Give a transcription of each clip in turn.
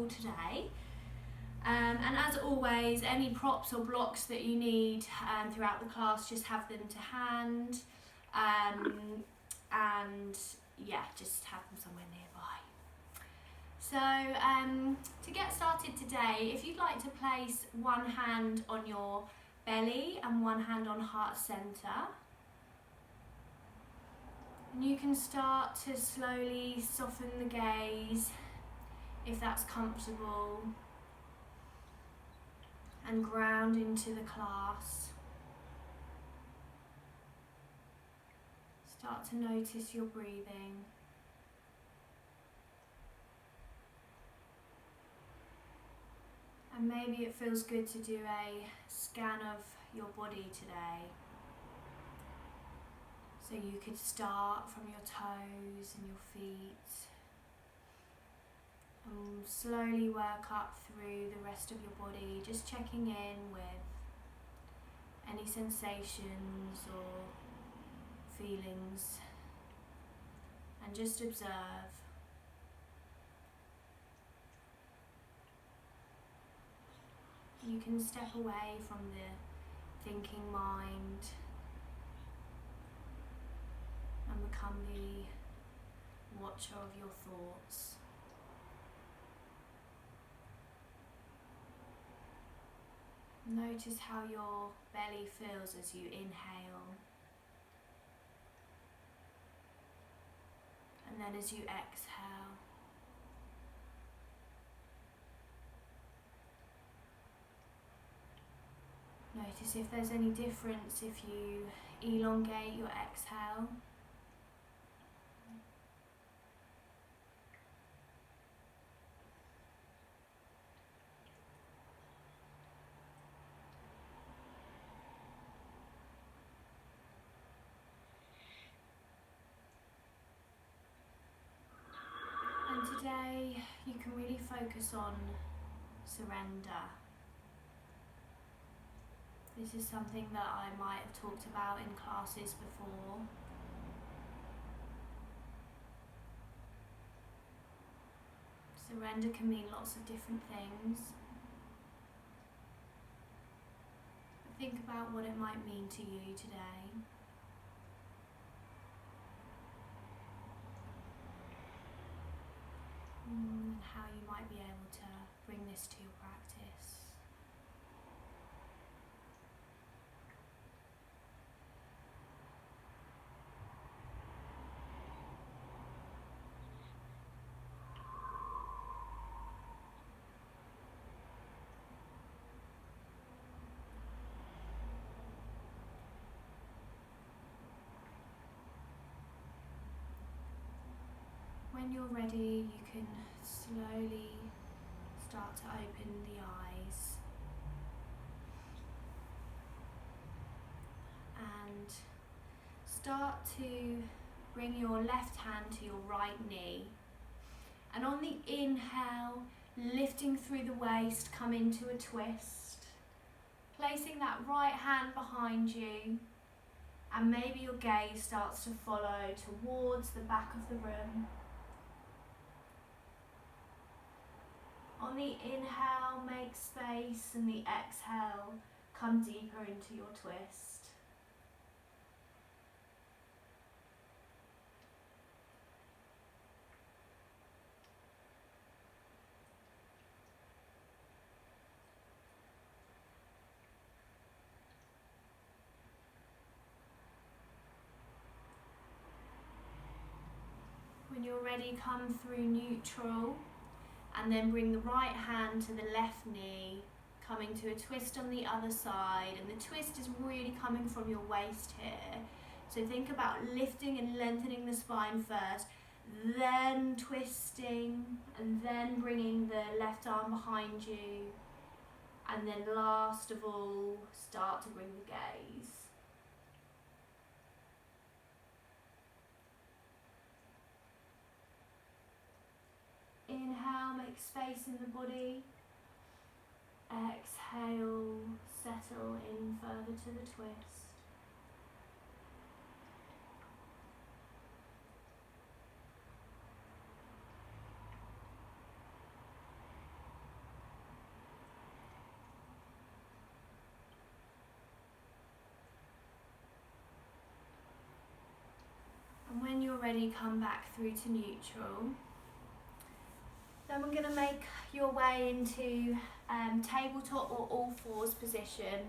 comfortable today. And as always, any props or blocks that you need throughout the class, just have them to hand. And yeah, just have them somewhere nearby. So to get started today, if you'd like to place one hand on your belly and one hand on heart center, and you can start to slowly soften the gaze if that's comfortable, and ground into the class. Start to notice your breathing. And maybe it feels good to do a scan of your body today. So you could start from your toes and your feet and slowly work up through the rest of your body, just checking in with any sensations or feelings, and just observe. You can step away from the thinking mind and become the watcher of your thoughts. Notice how your belly feels as you inhale, and then as you exhale. Notice if there's any difference if you elongate your exhale. And today you can really focus on surrender. This is something that I might have talked about in classes before. Surrender can mean lots of different things. But think about what it might mean to you today. And how you might be able to bring this to your practice. When you're ready, you can slowly start to open the eyes and start to bring your left hand to your right knee. And on the inhale, lifting through the waist, come into a twist. Placing that right hand behind you, and maybe your gaze starts to follow towards the back of the room. On the inhale, make space, and the exhale, come deeper into your twist. When you're ready, come through neutral. And then bring the right hand to the left knee, coming to a twist on the other side. And the twist is really coming from your waist here. So think about lifting and lengthening the spine first, then twisting, and then bringing the left arm behind you. And then last of all, start to bring the gaze. Inhale, make space in the body. Exhale, settle in further to the twist. ready, come back through to neutral. Then we're going to make your way into tabletop or all fours position.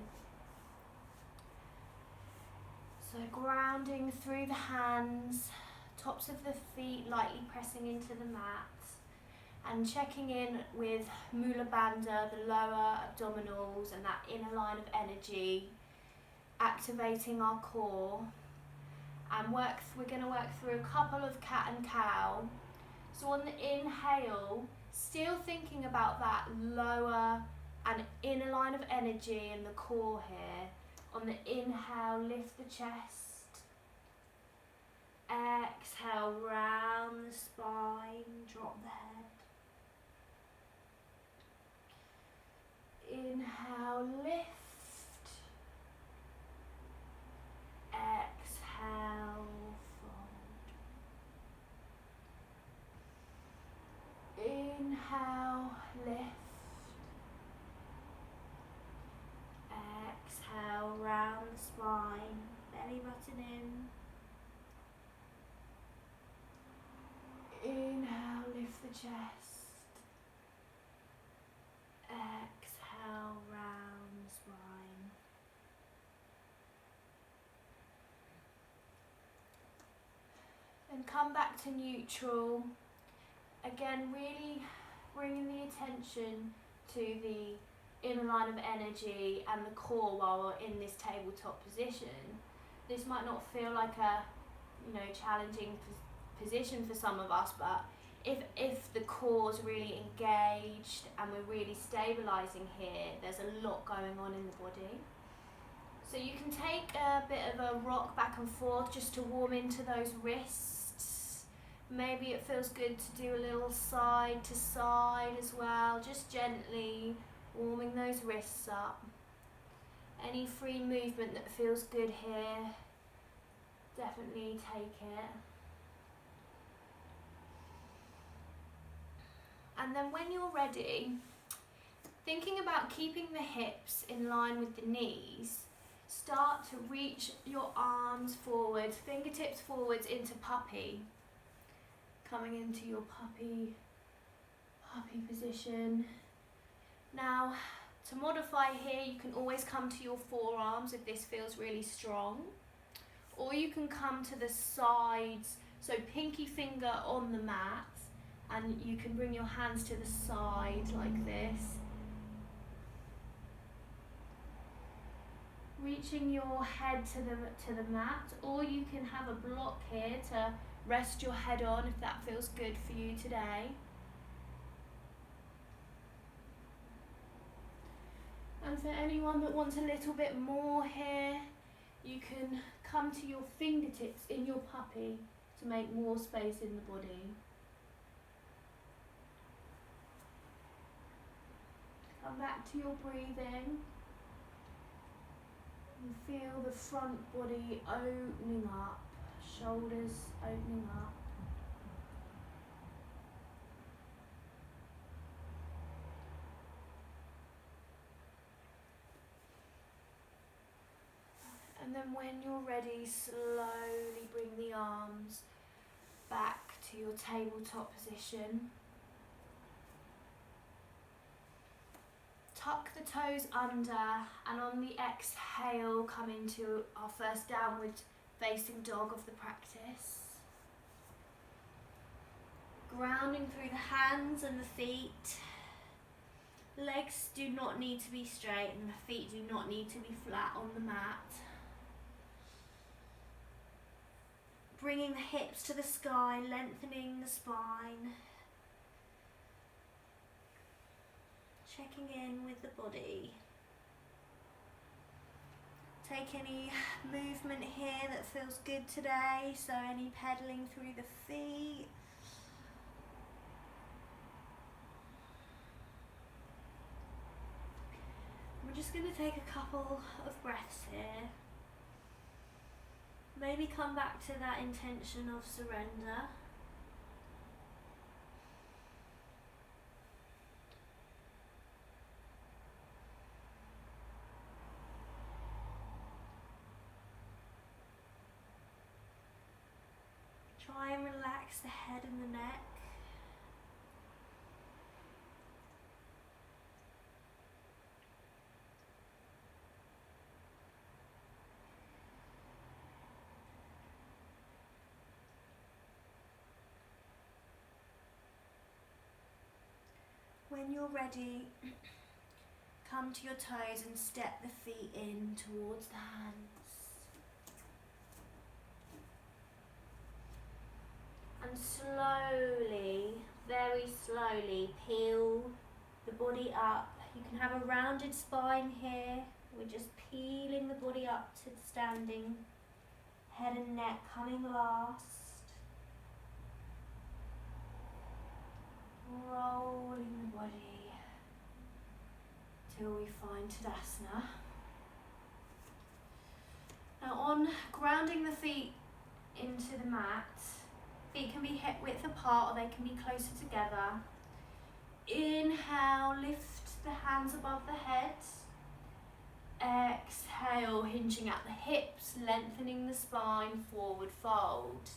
So grounding through the hands, tops of the feet lightly pressing into the mat, and checking in with Mula Bandha, the lower abdominals and that inner line of energy, activating our core. And we're going to work through a couple of cat and cow. So on the inhale, still thinking about that lower and inner line of energy in the core here. On the inhale, lift the chest. Exhale, round the spine, drop the head. Inhale, lift. Exhale, fold. Inhale, lift. Exhale, round the spine, belly button in. Inhale, lift the chest. Exhale, round the spine. Then come back to neutral. Again, really bringing the attention to the inner line of energy and the core while we're in this tabletop position. This might not feel like a challenging position for some of us, but if the core's really engaged and we're really stabilizing here, there's a lot going on in the body. So you can take a bit of a rock back and forth just to warm into those wrists. Maybe it feels good to do a little side to side as well, just gently warming those wrists up. Any free movement that feels good here, definitely take it. And then when you're ready, thinking about keeping the hips in line with the knees, start to reach your arms forward, fingertips forwards into puppy. Coming into your puppy position. Now, to modify here, you can always come to your forearms if this feels really strong, or you can come to the sides, so pinky finger on the mat, and you can bring your hands to the side like this. Reaching your head to the mat, or you can have a block here to rest your head on if that feels good for you today. And for anyone that wants a little bit more here, you can come to your fingertips in your puppy to make more space in the body. Come back to your breathing. And feel the front body opening up, shoulders opening up. And then when you're ready, slowly bring the arms back to your tabletop position. Tuck the toes under, and on the exhale, come into our first downward facing dog of the practice. Grounding through the hands and the feet. Legs do not need to be straight and the feet do not need to be flat on the mat. Bringing the hips to the sky, lengthening the spine. Checking in with the body. Take any movement here that feels good today, so any pedaling through the feet. We're just going to take a couple of breaths here. Maybe come back to that intention of surrender. Try Try and relax the head and the neck. When you're ready, come to your toes and step the feet in towards the hands. And slowly, very slowly, peel the body up. You can have a rounded spine here. We're just peeling the body up to the standing. Head and neck coming last. Rolling the body till we find Tadasana. Now on grounding the feet into the mat, feet can be hip width apart or they can be closer together. Inhale, lift the hands above the head. Exhale, hinging at the hips, lengthening the spine, forward fold.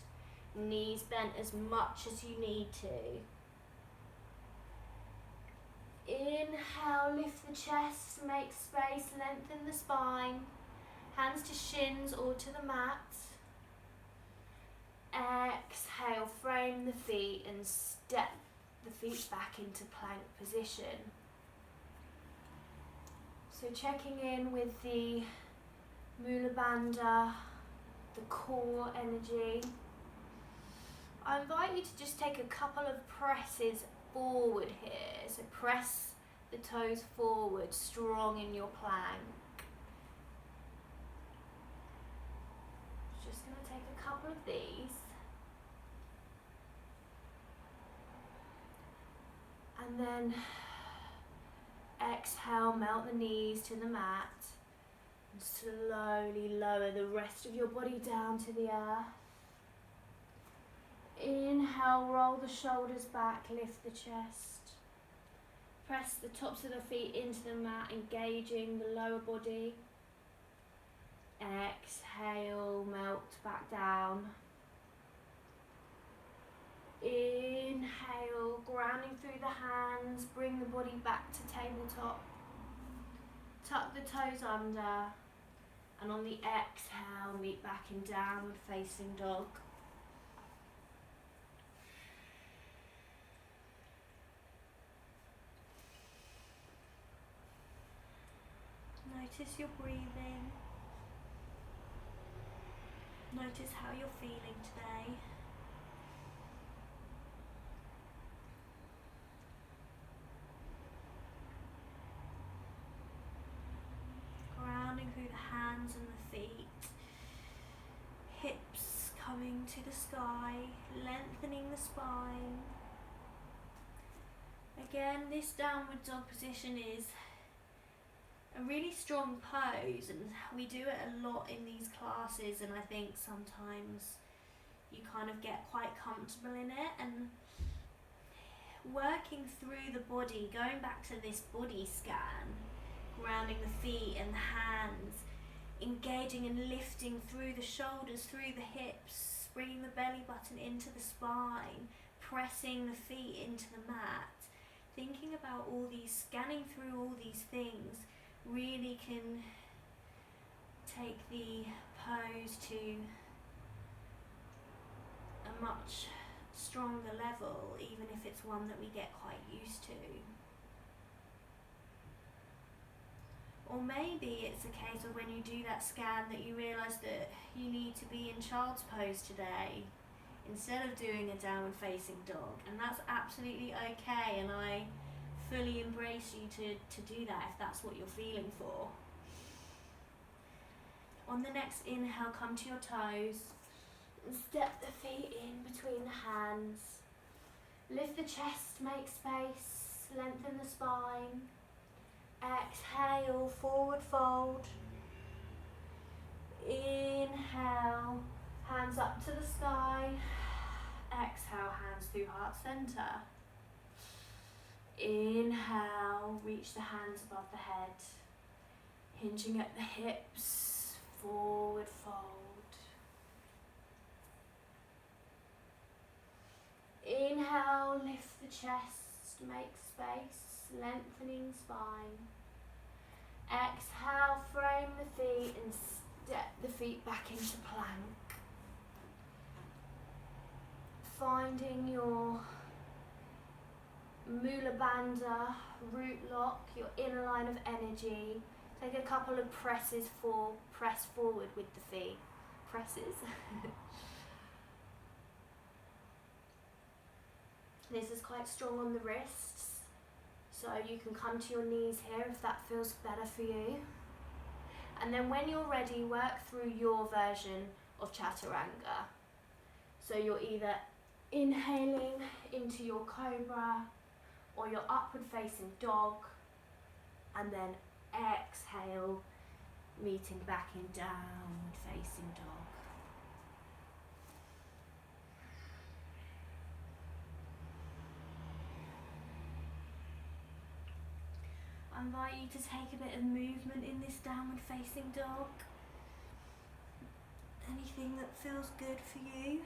Knees bent as much as you need to. Inhale, lift the chest, make space, lengthen the spine. Hands to shins or to the mat. Exhale, frame the feet and step the feet back into plank position. So checking in with the Mula Bandha, the core energy. I invite you to just take a couple of presses forward here. So press the toes forward, strong in your plank. Just going to take a couple of these. And then exhale, melt the knees to the mat. And slowly lower the rest of your body down to the earth. Inhale, roll the shoulders back, lift the chest. Press the tops of the feet into the mat, engaging the lower body. Exhale, melt back down. Inhale, grounding through the hands, bring the body back to tabletop. Tuck the toes under, and on the exhale, meet back in downward facing dog. Notice your breathing. Notice how you're feeling today. Grounding through the hands and the feet. Hips coming to the sky, lengthening the spine. Again, this downward dog position is a really strong pose, and we do it a lot in these classes, and I think sometimes you kind of get quite comfortable in it, and working through the body, going back to this body scan, grounding the feet and the hands, engaging and lifting through the shoulders, through the hips, bringing the belly button into the spine, pressing the feet into the mat, thinking about all these, scanning through all these things really can take the pose to a much stronger level, even if it's one that we get quite used to. Or maybe it's a case of when you do that scan that you realise that you need to be in child's pose today instead of doing a downward facing dog, and that's absolutely okay, and I fully embrace you to do that if that's what you're feeling for. On the next inhale, come to your toes and step the feet in between the hands. Lift the chest, make space, lengthen the spine. Exhale, forward fold. Inhale, hands up to the sky. Exhale, hands through heart center. Inhale, reach the hands above the head, hinging at the hips, forward fold. Inhale, lift the chest, make space, lengthening spine. Exhale, frame the feet and step the feet back into plank. Finding your Mula Bandha, root lock, your inner line of energy. Take a couple of press forward with the feet. Presses. This is quite strong on the wrists, so you can come to your knees here if that feels better for you. And then when you're ready, work through your version of Chaturanga. So you're either inhaling into your cobra or your upward facing dog, and then exhale, meeting back in downward facing dog. I invite you to take a bit of movement in this downward facing dog. Anything that feels good for you.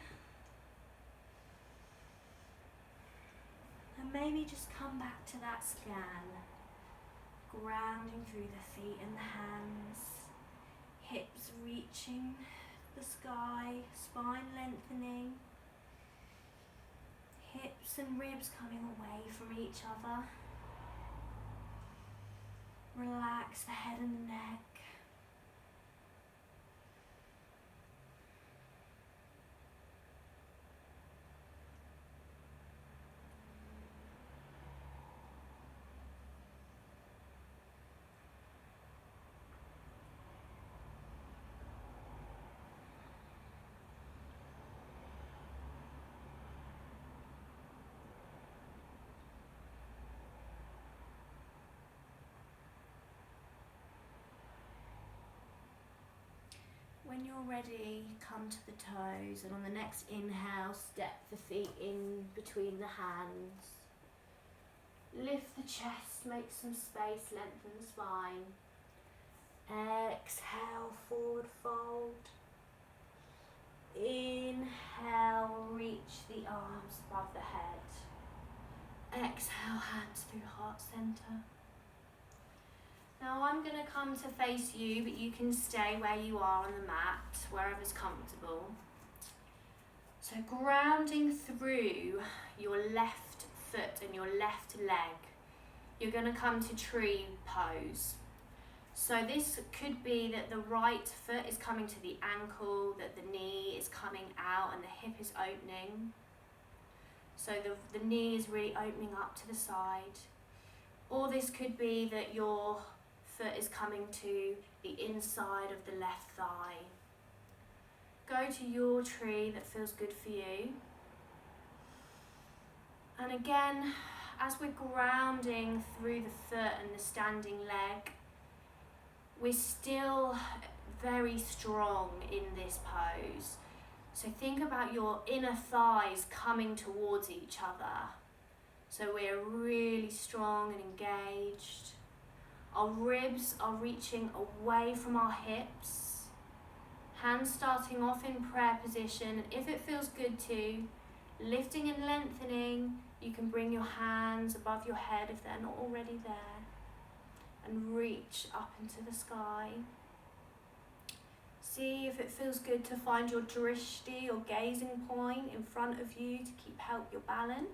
And maybe just come back to that scan, grounding through the feet and the hands, hips reaching the sky, spine lengthening, hips and ribs coming away from each other. Relax the head and the neck. When you're ready, come to the toes, and on the next inhale, step the feet in between the hands. Lift the chest, make some space, lengthen the spine. Exhale, forward fold. Inhale, reach the arms above the head. Exhale, hands through heart center. Now I'm going to come to face you, but you can stay where you are on the mat, wherever's comfortable. So grounding through your left foot and your left leg, you're going to come to tree pose. So this could be that the right foot is coming to the ankle, that the knee is coming out and the hip is opening. So the knee is really opening up to the side. Or this could be that your foot is coming to the inside of the left thigh. Go to your tree that feels good for you. And again, as we're grounding through the foot and the standing leg, we're still very strong in this pose. So think about your inner thighs coming towards each other. So we're really strong and engaged. Our ribs are reaching away from our hips. Hands starting off in prayer position. And if it feels good to, lifting and lengthening, you can bring your hands above your head if they're not already there. And reach up into the sky. See if it feels good to find your drishti or gazing point in front of you to help your balance.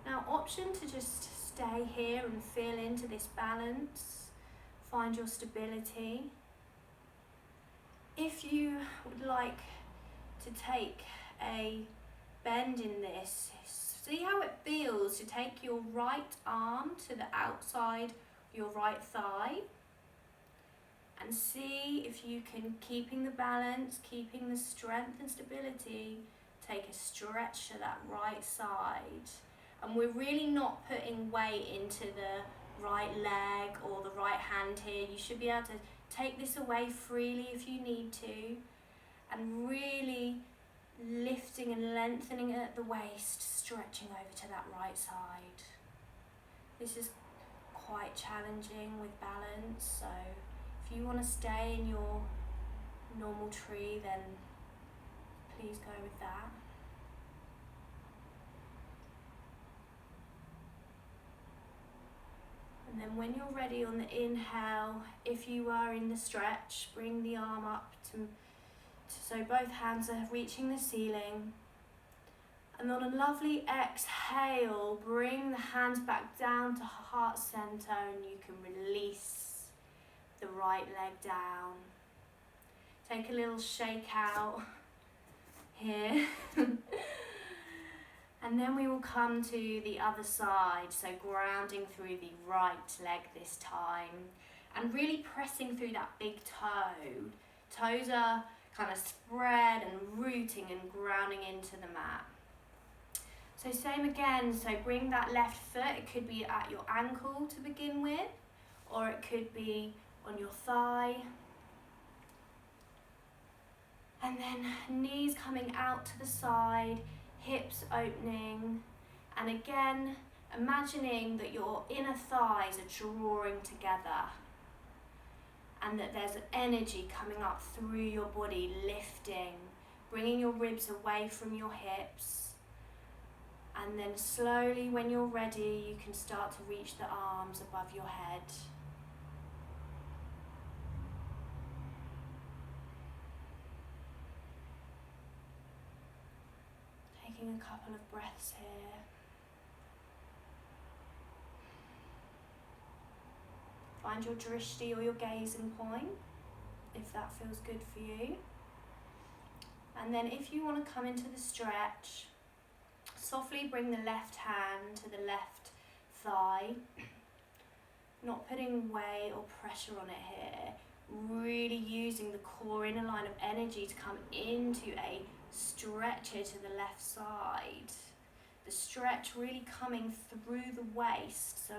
Now, option to just stay here and feel into this balance, find your stability. If you would like to take a bend in this, see how it feels to take your right arm to the outside of your right thigh and see if you can, keeping the balance, keeping the strength and stability, take a stretch to that right side. And we're really not putting weight into the right leg or the right hand here. You should be able to take this away freely if you need to, and really lifting and lengthening at the waist, stretching over to that right side. This is quite challenging with balance, so if you want to stay in your normal tree, then please go with that. And then when you're ready on the inhale, if you are in the stretch, bring the arm up so both hands are reaching the ceiling. And on a lovely exhale, bring the hands back down to heart center, and you can release the right leg down. Take a little shake out here. And then we will come to the other side, so grounding through the right leg this time, and really pressing through that big toe. Toes are kind of spread and rooting and grounding into the mat. So same again, so bring that left foot, it could be at your ankle to begin with, or it could be on your thigh. And then knees coming out to the side, hips opening, and again, imagining that your inner thighs are drawing together and that there's energy coming up through your body, lifting, bringing your ribs away from your hips. And then slowly, when you're ready, you can start to reach the arms above your head. Taking a couple of breaths here. Find your drishti or your gazing point, if that feels good for you. And then if you want to come into the stretch, softly bring the left hand to the left thigh, not putting weight or pressure on it here, really using the core inner line of energy to come into a stretch here to the left side. The stretch really coming through the waist, so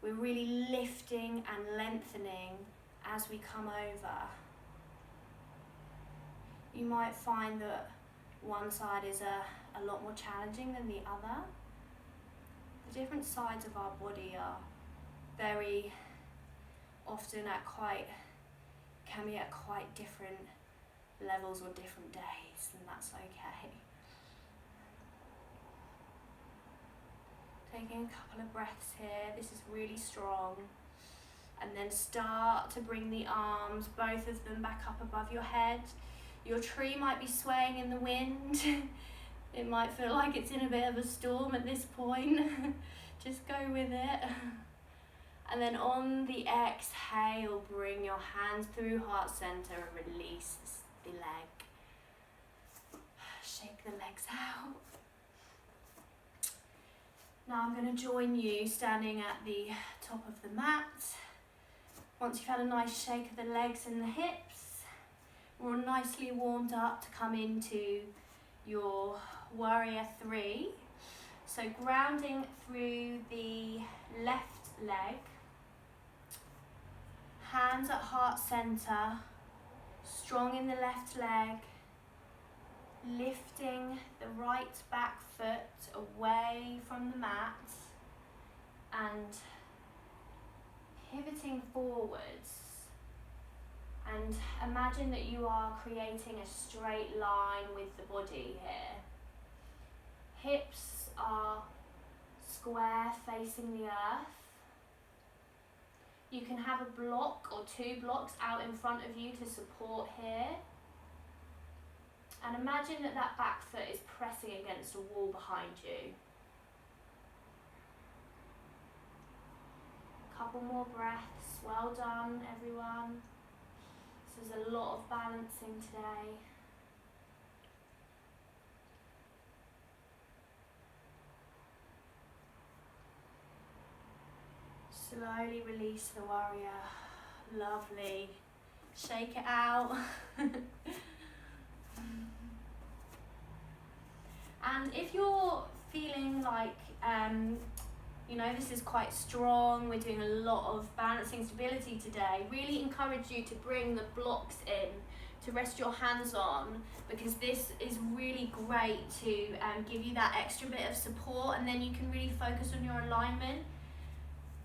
we're really lifting and lengthening as we come over. You might find that one side is a lot more challenging than the other. The different sides of our body are very often can be at quite different levels or different days, and that's okay. Taking a couple of breaths here, this is really strong. And then start to bring the arms, both of them, back up above your head. Your tree might be swaying in the wind. It might feel like it's in a bit of a storm at this point. Just go with it. And then on the exhale, bring your hands through heart center and release the leg. Shake the legs out. Now I'm going to join you standing at the top of the mat. Once you've had a nice shake of the legs and the hips, we're all nicely warmed up to come into your warrior 3. So grounding through the left leg, hands at heart center, strong in the left leg, lifting the right back foot away from the mat and pivoting forwards. And imagine that you are creating a straight line with the body here. Hips are square facing the earth. You can have a block or 2 blocks out in front of you to support here. And imagine that that back foot is pressing against a wall behind you. Couple more breaths. Well done, everyone. This is a lot of balancing today. Slowly release the warrior. Lovely. Shake it out. And if you're feeling like, this is quite strong, we're doing a lot of balancing stability today, really encourage you to bring the blocks in to rest your hands on, because this is really great to give you that extra bit of support, and then you can really focus on your alignment.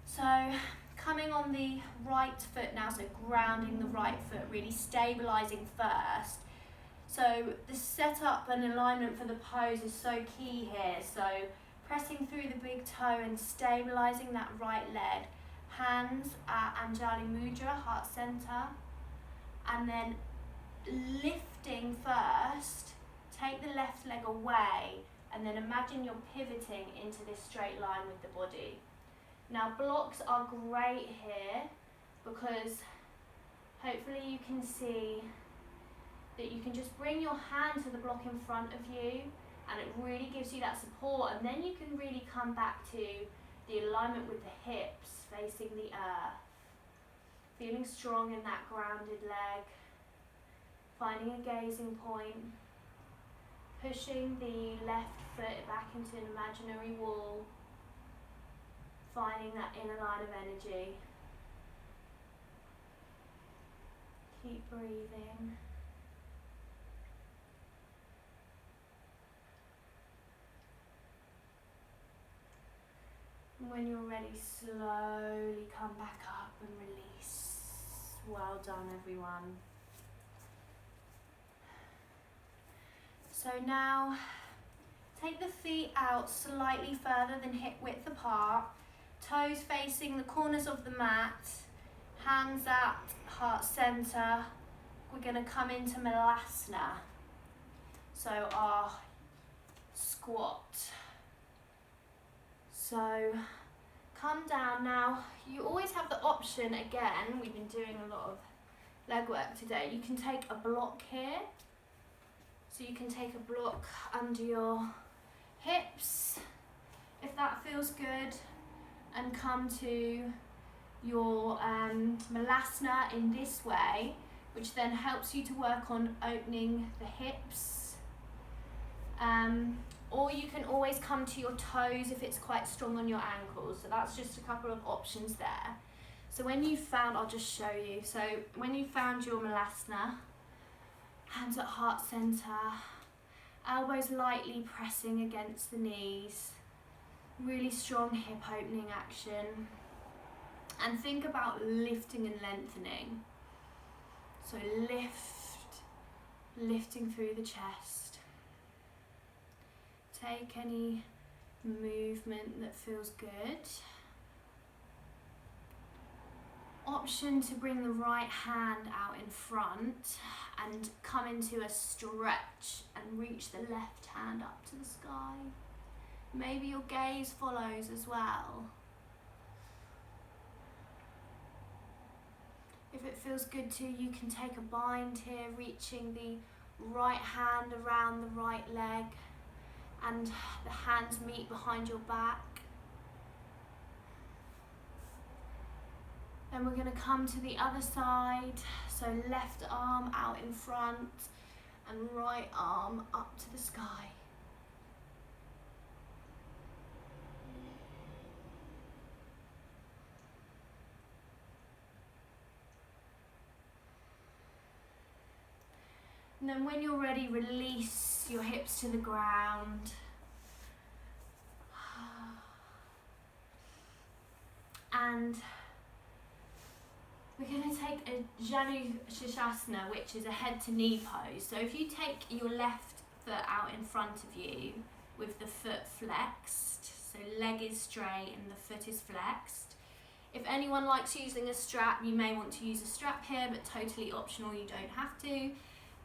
So coming on the right foot now, so grounding the right foot, really stabilising first. So the setup and alignment for the pose is so key here. So pressing through the big toe and stabilising that right leg. Hands at Anjali Mudra, heart center. And then lifting first, take the left leg away, and then imagine you're pivoting into this straight line with the body. Now blocks are great here because hopefully you can see that you can just bring your hand to the block in front of you, and it really gives you that support, and then you can really come back to the alignment with the hips facing the earth, feeling strong in that grounded leg, finding a gazing point, pushing the left foot back into an imaginary wall, finding that inner line of energy. Keep breathing. And when you're ready, slowly come back up and release. Well done, everyone. So now, take the feet out slightly further than hip width apart, toes facing the corners of the mat, hands at heart center. We're going to come into Malasana, so our squat. So come down now. You always have the option, again, we've been doing a lot of leg work today, you can take a block here. So you can take a block under your hips, if that feels good, and come to your Malasana in this way, which then helps you to work on opening the hips. Or you can always come to your toes if it's quite strong on your ankles. So that's just a couple of options there. So when you've found, I'll just show you. So when you've found your Malasana, hands at heart center, elbows lightly pressing against the knees, really strong hip opening action. And think about lifting and lengthening. So lifting through the chest. Take any movement that feels good. Option to bring the right hand out in front and come into a stretch and reach the left hand up to the sky. Maybe your gaze follows as well. If it feels good to you, can take a bind here, reaching the right hand around the right leg and the hands meet behind your back. Then we're going to come to the other side, so left arm out in front and right arm up to the sky. And then when you're ready, release your hips to the ground. And we're going to take a Janu Shasana, which is a head to knee pose. So if you take your left foot out in front of you with the foot flexed, so leg is straight and the foot is flexed. If anyone likes using a strap, you may want to use a strap here, but totally optional, you don't have to.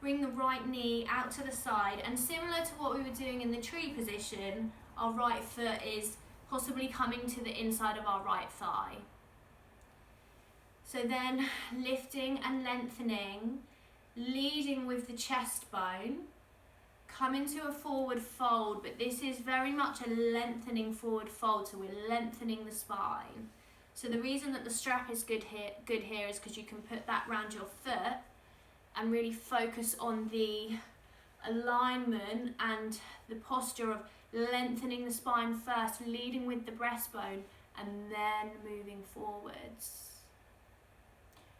Bring the right knee out to the side, and similar to what we were doing in the tree position, our right foot is possibly coming to the inside of our right thigh. So then lifting and lengthening, leading with the chest bone, come into a forward fold, but this is very much a lengthening forward fold, so we're lengthening the spine. So the reason that the strap is good here is because you can put that round your foot and really focus on the alignment and the posture of lengthening the spine first, leading with the breastbone and then moving forwards.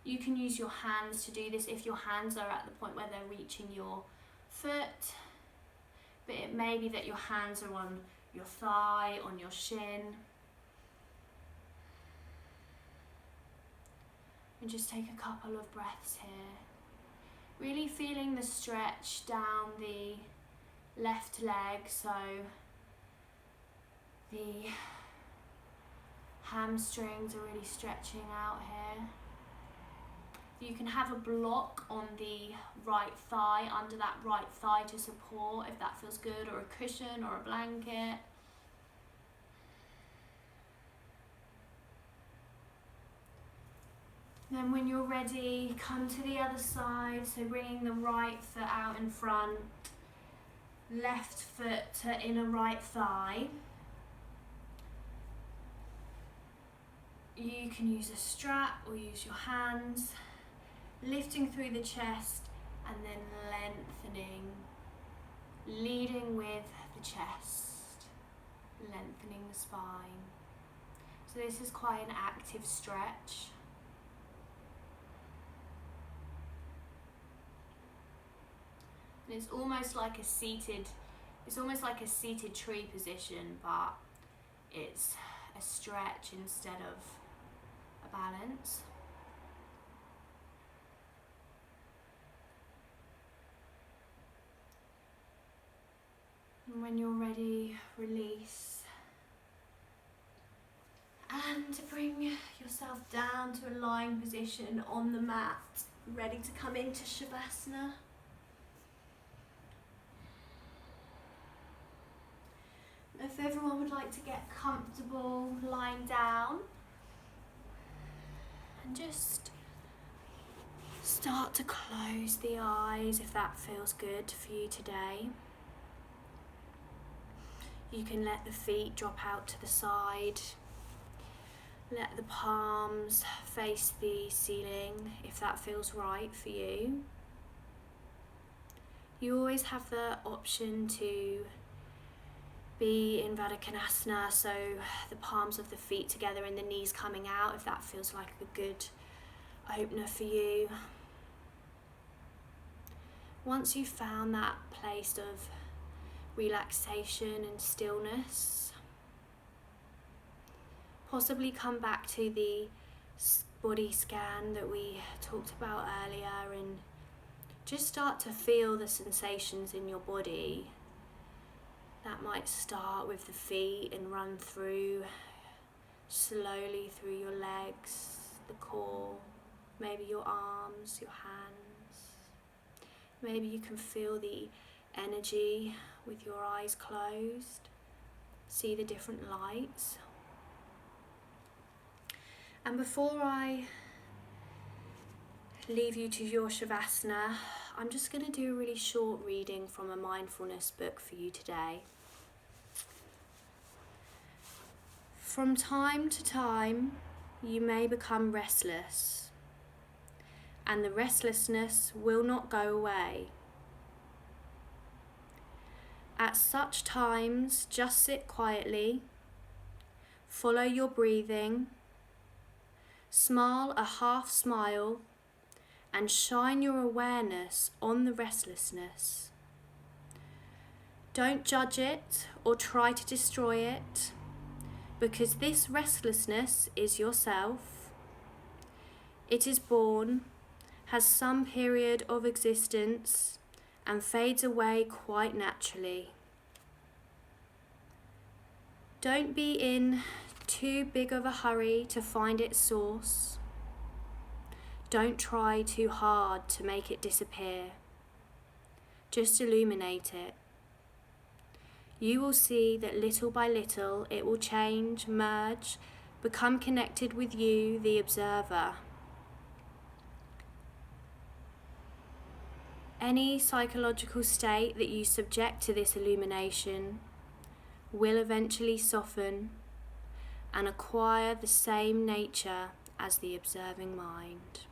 You can use your hands to do this if your hands are at the point where they're reaching your foot, but it may be that your hands are on your thigh, on your shin. And just take a couple of breaths here. Really feeling the stretch down the left leg, so the hamstrings are really stretching out here. You can have a block on the right thigh, under that right thigh to support if that feels good, or a cushion or a blanket. Then when you're ready, come to the other side, so bringing the right foot out in front, left foot to inner right thigh. You can use a strap or use your hands, lifting through the chest and then lengthening, leading with the chest, lengthening the spine. So this is quite an active stretch. And it's almost like a seated tree position, but it's a stretch instead of a balance. And when you're ready, release. And bring yourself down to a lying position on the mat, ready to come into Shavasana. If everyone would like to get comfortable lying down, and just start to close the eyes if that feels good for you today. You can let the feet drop out to the side, let the palms face the ceiling if that feels right for you. You always have the option to be in Konasana, so the palms of the feet together and the knees coming out if that feels like a good opener for you. Once you've found that place of relaxation and stillness, possibly come back to the body scan that we talked about earlier and just start to feel the sensations in your body. That might start with the feet and run through slowly through your legs, the core, maybe your arms, your hands. Maybe you can feel the energy with your eyes closed, see the different lights. And before I leave you to your Shavasana, I'm just going to do a really short reading from a mindfulness book for you today. From time to time, you may become restless, and the restlessness will not go away. At such times, just sit quietly, follow your breathing, smile a half smile, and shine your awareness on the restlessness. Don't judge it or try to destroy it, because this restlessness is yourself. It is born, has some period of existence, and fades away quite naturally. Don't be in too big of a hurry to find its source. Don't try too hard to make it disappear. Just illuminate it. You will see that little by little it will change, merge, become connected with you, the observer. Any psychological state that you subject to this illumination will eventually soften and acquire the same nature as the observing mind.